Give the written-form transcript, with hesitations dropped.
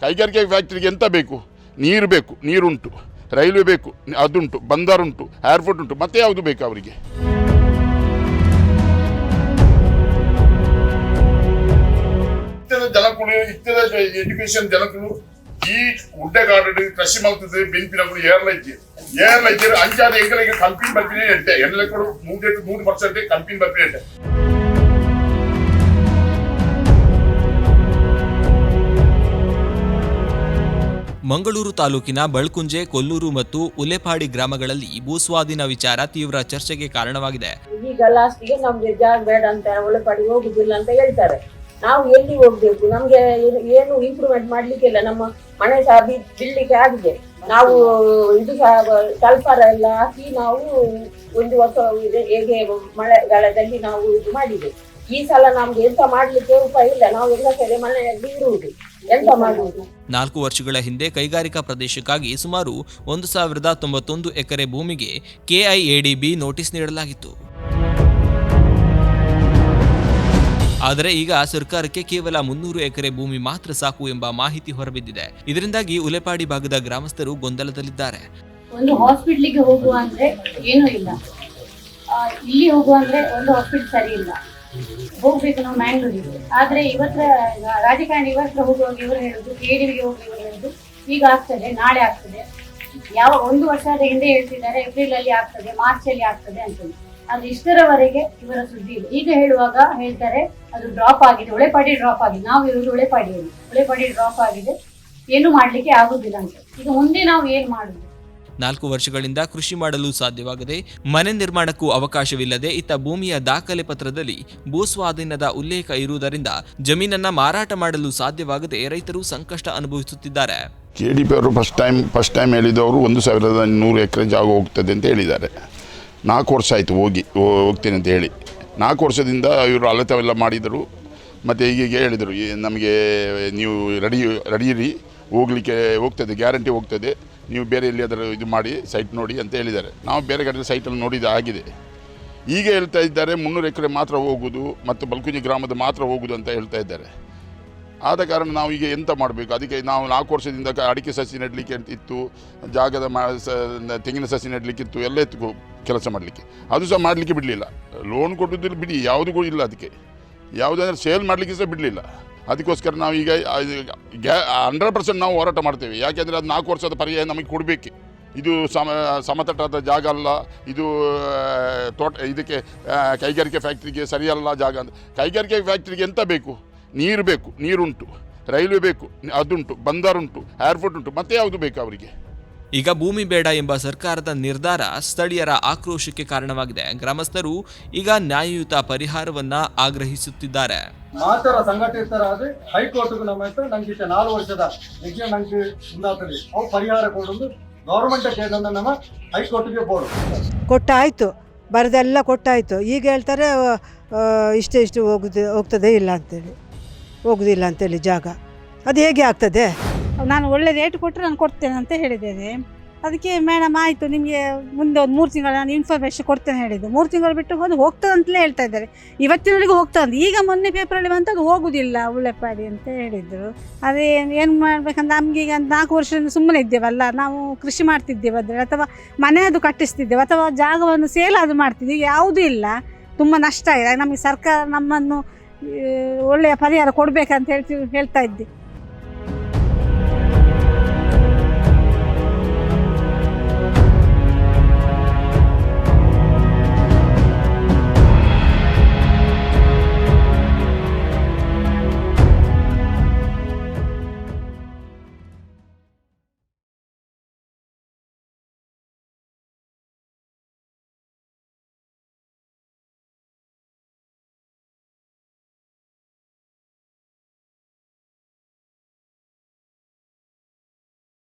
ಕೈಗಾರಿಕೆ ಫ್ಯಾಕ್ಟ್ರಿಗೆ ಎಂತ ಬೇಕು? ನೀರು ಬೇಕು, ನೀರುಂಟು. ರೈಲ್ವೆ ಬೇಕು, ಅದುಂಟು. ಬಂದರುಂಟು, ಏರ್ಪೋರ್ಟ್ ಉಂಟು. ಮತ್ತೆ ಯಾವುದು ಬೇಕು ಅವರಿಗೆ? ಜನಗಳು ಇತ್ಯದ ಎಜುಕೇಶನ್ ಜನಗಳು ಈ ಉಡ್ಡೆಗಾಡು ಕೃಷಿ ಮಾಡ್ತದೆ ಬೆಂಪಿನಗಳು ಏರ್ಲೈತೆ ಅಂಚಾದ ಎಂಗಳಿಗೆ ಕಂಪನಿ ಬರ್ತೀನಿ ಅಂತೆ ಎಲ್ಲರೂ 3% ಕಂಪನಿ ಬರ್ತೀನಿ ಅಂತೆ. ಮಂಗಳೂರು ತಾಲೂಕಿನ ಬಳ್ಕುಂಜೆ, ಕೊಲ್ಲೂರು ಮತ್ತು ಉಲೆಪಾಡಿ ಗ್ರಾಮಗಳಲ್ಲಿ ಭೂಸ್ವಾಧೀನ ವಿಚಾರ ತೀವ್ರ ಚರ್ಚೆಗೆ ಕಾರಣವಾಗಿದೆ. ಈಗ ಲಾಸ್ಟಿಗೆ ನಮ್ಗೆ ಜಾಗ ಬೇಡ ಅಂತ ಉಲೆಪಾಡಿ ಹೋಗುದಿಲ್ಲ ಅಂತ ಹೇಳ್ತಾರೆ. ನಾವು ಎಲ್ಲಿ ಹೋಗ್ಬೇಕು? ನಮ್ಗೆ ಏನು ಇಂಪ್ರೂವ್ಮೆಂಟ್ ಮಾಡ್ಲಿಕ್ಕಿಲ್ಲ. ನಮ್ಮ ಮನೆ ಸಹ ಬಿಡ್ಲಿಕ್ಕೆ ಆಗಿದೆ. ನಾವು ಇದು ಸಹ ತಲ್ಪಾರ ಎಲ್ಲ ಹಾಕಿ ನಾವು ಒಂದು ವರ್ಷ ಹೇಗೆ ಮಳೆಗಾಲದಲ್ಲಿ ನಾವು ಇದು ಮಾಡಿದೆ. ಈ ಸಲ ನಮ್ಗೆ ಎಂತ ಮಾಡ್ಲಿಕ್ಕೆ ಉಪಾಯ ಇಲ್ಲ. ನಾವು ಎಲ್ಲ ಕಡೆ ಮನೆಯಲ್ಲಿ ಇರುವುದು, ಎಂತ ಮಾಡುವುದು? 4 ವರ್ಷಗಳ ಹಿಂದೆ ಕೈಗಾರಿಕಾ ಪ್ರದೇಶಕ್ಕಾಗಿ ಸುಮಾರು 1091 ಎಕರೆ ಭೂಮಿಗೆ KIADB ನೋಟಿಸ್ ನೀಡಲಾಗಿತ್ತು. ಆದರೆ ಈಗ ಸರ್ಕಾರಕ್ಕೆ ಕೇವಲ 300 ಎಕರೆ ಭೂಮಿ ಮಾತ್ರ ಸಾಕು ಎಂಬ ಮಾಹಿತಿ ಹೊರಬಿದ್ದಿದೆ. ಇದರಿಂದಾಗಿ ಉಲೆಪಾಡಿ ಭಾಗದ ಗ್ರಾಮಸ್ಥರು ಗೊಂದಲದಲ್ಲಿದ್ದಾರೆ. ಒಂದು ಹಾಸ್ಪಿಟ್ಲಿಗೆ ಹೋಗುವ ಅಂದ್ರೆ ಏನೂ ಇಲ್ಲ, ಇಲ್ಲಿ ಹೋಗುವ ಅಂದ್ರೆ ಒಂದು ಹಾಸ್ಪಿಟಲ್ ಸರಿ ಇಲ್ಲ, ಹೋಗ್ಬೇಕು ನಾವು ಮ್ಯಾಂಗ್ಳೂರಿಗೆ. ಆದ್ರೆ ರಾಜಕಾರಣಿ ಇವತ್ರ ಹೋಗುವಾಗ ಇವರು ಹೇಳುದು, KDBಗೆ ಹೋಗಿ ಇವರು ಹೇಳುದು ಈಗ ಆಗ್ತದೆ, ನಾಳೆ ಆಗ್ತದೆ. 1 ವರ್ಷದ ಹಿಂದೆ ಹೇಳ್ತಿದ್ದಾರೆ ಏಪ್ರಿಲ್ ಅಲ್ಲಿ ಆಗ್ತದೆ, ಮಾರ್ಚ್ ಅಲ್ಲಿ ಆಗ್ತದೆ ಅಂತ. ಅದು ಇಷ್ಟರವರೆಗೆ ಇವರ ಸುದ್ದಿ ಇದೆ. ಈಗ ಹೇಳುವಾಗ ಹೇಳ್ತಾರೆ ಅದು ಡ್ರಾಪ್ ಆಗಿದೆ, ಉಳೆಪಾಡಿ ಡ್ರಾಪ್ ಆಗಿದೆ. ನಾವು ಇರುವುದು ಉಳೆಪಾಡಿ ಡ್ರಾಪ್ ಆಗಿದೆ, ಏನು ಮಾಡ್ಲಿಕ್ಕೆ ಆಗುದಿಲ್ಲ ಅಂತ. ಈಗ ಮುಂದೆ ನಾವು ಏನ್ ಮಾಡುದು? 4 ವರ್ಷಗಳಿಂದ ಕೃಷಿ ಮಾಡಲು ಸಾಧ್ಯವಾಗದೆ, ಮನೆ ನಿರ್ಮಾಣಕ್ಕೂ ಅವಕಾಶವಿಲ್ಲದೆ, ಇತ್ತ ಭೂಮಿಯ ದಾಖಲೆ ಪತ್ರದಲ್ಲಿ ಭೂಸ್ವಾಧೀನದ ಉಲ್ಲೇಖ ಇರುವುದರಿಂದ ಜಮೀನನ್ನ ಮಾರಾಟ ಮಾಡಲು ಸಾಧ್ಯವಾಗದೆ ರೈತರು ಸಂಕಷ್ಟ ಅನುಭವಿಸುತ್ತಿದ್ದಾರೆ. KDP ಅವರು ಫಸ್ಟ್ ಟೈಮ್ ಹೇಳಿದವರು 1100 ಎಕರೆ ಜಾಗ ಹೋಗ್ತದೆ ಅಂತ ಹೇಳಿದ್ದಾರೆ. 4 ವರ್ಷ ಆಯಿತು ಹೋಗ್ತೇನೆ ಅಂತ ಹೇಳಿ. 4 ವರ್ಷದಿಂದ ಇವರು ಅಲತೆಲ್ಲ ಮಾಡಿದರು. ಮತ್ತು ಈಗ ಹೇಳಿದರು ನಮಗೆ ನೀವು ರೆಡಿ ಇರಿ, ಹೋಗ್ತದೆ, ಗ್ಯಾರಂಟಿ ಹೋಗ್ತದೆ, ನೀವು ಬೇರೆ ಎಲ್ಲಿಯಾದರೂ ಇದು ಮಾಡಿ ಸೈಟ್ ನೋಡಿ ಅಂತ ಹೇಳಿದ್ದಾರೆ. ನಾವು ಬೇರೆ ಕಡೆ ಸೈಟಲ್ಲಿ ನೋಡಿದ ಆಗಿದೆ. ಈಗ ಹೇಳ್ತಾ ಇದ್ದಾರೆ 300 ಎಕರೆ ಮಾತ್ರ ಹೋಗುವುದು ಮತ್ತು ಬಲ್ಕುಂಜಿ ಗ್ರಾಮದ ಮಾತ್ರ ಹೋಗುವುದು ಅಂತ ಹೇಳ್ತಾ ಇದ್ದಾರೆ. ಆದ ಕಾರಣ ನಾವು ಈಗ ಎಂತ ಮಾಡಬೇಕು? ಅದಕ್ಕೆ ನಾವು 4 ವರ್ಷದಿಂದ ಅಡಿಕೆ ಸಸಿ ನೆಡಲಿಕ್ಕೆ ಇತ್ತು, ಜಾಗದ ತೆಂಗಿನ ಸಸಿ ನೆಡಲಿಕ್ಕಿತ್ತು, ಎಲ್ಲ ಇತ್ತು ಕೆಲಸ ಮಾಡಲಿಕ್ಕೆ. ಅದು ಸಹ ಮಾಡಲಿಕ್ಕೆ ಬಿಡಲಿಲ್ಲ. ಲೋನ್ ಕೊಟ್ಟುದಿಲ್ಲ ಬಿಡಿ, ಯಾವುದೂ ಇಲ್ಲ. ಅದಕ್ಕೆ ಯಾವುದಂದ್ರೆ ಸೇಲ್ ಮಾಡಲಿಕ್ಕೆ ಸಹ ಬಿಡಲಿಲ್ಲ. ಅದಕ್ಕೋಸ್ಕರ ನಾವು ಈಗ 100% ನಾವು ಹೋರಾಟ ಮಾಡ್ತೇವೆ. ಯಾಕೆಂದರೆ ಅದು 4 ವರ್ಷದ ಪರ್ಯಾಯ ನಮಗೆ ಕೊಡಬೇಕು. ಇದು ಸಮತಟ್ಟಾದ ಜಾಗ ಅಲ್ಲ, ಇದು ಇದಕ್ಕೆ ಕೈಗಾರಿಕೆ ಫ್ಯಾಕ್ಟ್ರಿಗೆ ಸರಿಯಲ್ಲ ಜಾಗ ಅಂತ. ಕೈಗಾರಿಕೆ ಫ್ಯಾಕ್ಟ್ರಿಗೆ ಎಂತ ಬೇಕು? ನೀರು ಬೇಕು, ನೀರುಂಟು. ರೈಲ್ವೆ ಬೇಕು, ಅದುಂಟು. ಬಂದರುಂಟು, ಏರ್ಪೋರ್ಟ್ ಉಂಟು. ಮತ್ತೆ ಯಾವುದು ಬೇಕು ಅವರಿಗೆ? ಈಗ ಭೂಮಿ ಬೇಡ ಎಂಬ ಸರ್ಕಾರದ ನಿರ್ಧಾರ ಸ್ಥಳೀಯರ ಆಕ್ರೋಶಕ್ಕೆ ಕಾರಣವಾಗಿದೆ. ಗ್ರಾಮಸ್ಥರು ಈಗ ನ್ಯಾಯಯುತ ಪರಿಹಾರವನ್ನ ಆಗ್ರಹಿಸುತ್ತಿದ್ದಾರೆ. ಮಾತರ ಸಂಘಟಿತರಾದ ಹೈಕೋರ್ಟ್ಗೂ ನಮ್ಮ ನಂಗೆ 4 ವರ್ಷದ ಎಕ್ಸಾಮ್ ನಂಗೆ ಮುಂದಾಗ್ತದೆ. ಅವು ಪರಿಹಾರ ಕೊಡೋದು ಗೌರ್ಮೆಂಟ್ ಕೇಳೋದು ನಮ್ಮ ಹೈಕೋರ್ಟ್ಗೆ ಬೋರ್ಡು ಕೊಟ್ಟಾಯಿತು, ಬರೆದೆಲ್ಲ ಕೊಟ್ಟಾಯಿತು. ಈಗ ಹೇಳ್ತಾರೆ ಇಷ್ಟು ಹೋಗ್ತದೆ ಇಲ್ಲ ಅಂತೇಳಿ, ಹೋಗುದಿಲ್ಲ ಅಂತೇಳಿ ಜಾಗ. ಅದು ಹೇಗೆ ಆಗ್ತದೆ? ನಾನು ಒಳ್ಳೆ ರೇಟ್ ಕೊಟ್ಟರೆ ನಾನು ಕೊಡ್ತೇನೆ ಅಂತ ಹೇಳಿದ್ದೇನೆ. ಅದಕ್ಕೆ ಮೇಡಮ್ ಆಯಿತು, ನಿಮಗೆ ಮುಂದೆ ಒಂದು 3 ತಿಂಗಳು ನಾನು ಇನ್ಫಾರ್ಮೇಷನ್ ಕೊಡ್ತೇನೆ ಹೇಳಿದ್ದು. 3 ತಿಂಗಳು ಬಿಟ್ಟು ಹೋಗ್ತದೆ ಅಂತಲೇ ಹೇಳ್ತಾ ಇದ್ದಾರೆ. ಇವತ್ತಿನವರೆಗೂ ಹೋಗ್ತದೆ. ಈಗ ಮೊನ್ನೆ ಪೇಪರಲ್ಲಿ ಬಂತು ಅದು ಹೋಗುವುದಿಲ್ಲ ಉಳ್ಳೆಪಾಡಿ ಅಂತ ಹೇಳಿದರು. ಅದೇ ಏನು ಮಾಡಬೇಕಂದ್ರೆ ನಮಗೆ ಈಗ 4 ವರ್ಷದಿಂದ ಸುಮ್ಮನೆ ಇದ್ದೇವಲ್ಲ, ನಾವು ಕೃಷಿ ಮಾಡ್ತಿದ್ದೇವೆ ಆದರೆ, ಅಥವಾ ಮನೆ ಅದು ಕಟ್ಟಿಸ್ತಿದ್ದೇವೆ, ಅಥವಾ ಜಾಗವನ್ನು ಸೇಲ್ ಅದು ಮಾಡ್ತಿದ್ದೀವಿ. ಯಾವುದೂ ಇಲ್ಲ, ತುಂಬ ನಷ್ಟ ಇದೆ ನಮಗೆ. ಸರ್ಕಾರ ನಮ್ಮನ್ನು ಒಳ್ಳೆಯ ಪರಿಹಾರ ಕೊಡಬೇಕಂತ ಹೇಳ್ತಾ ಇದ್ದೆ.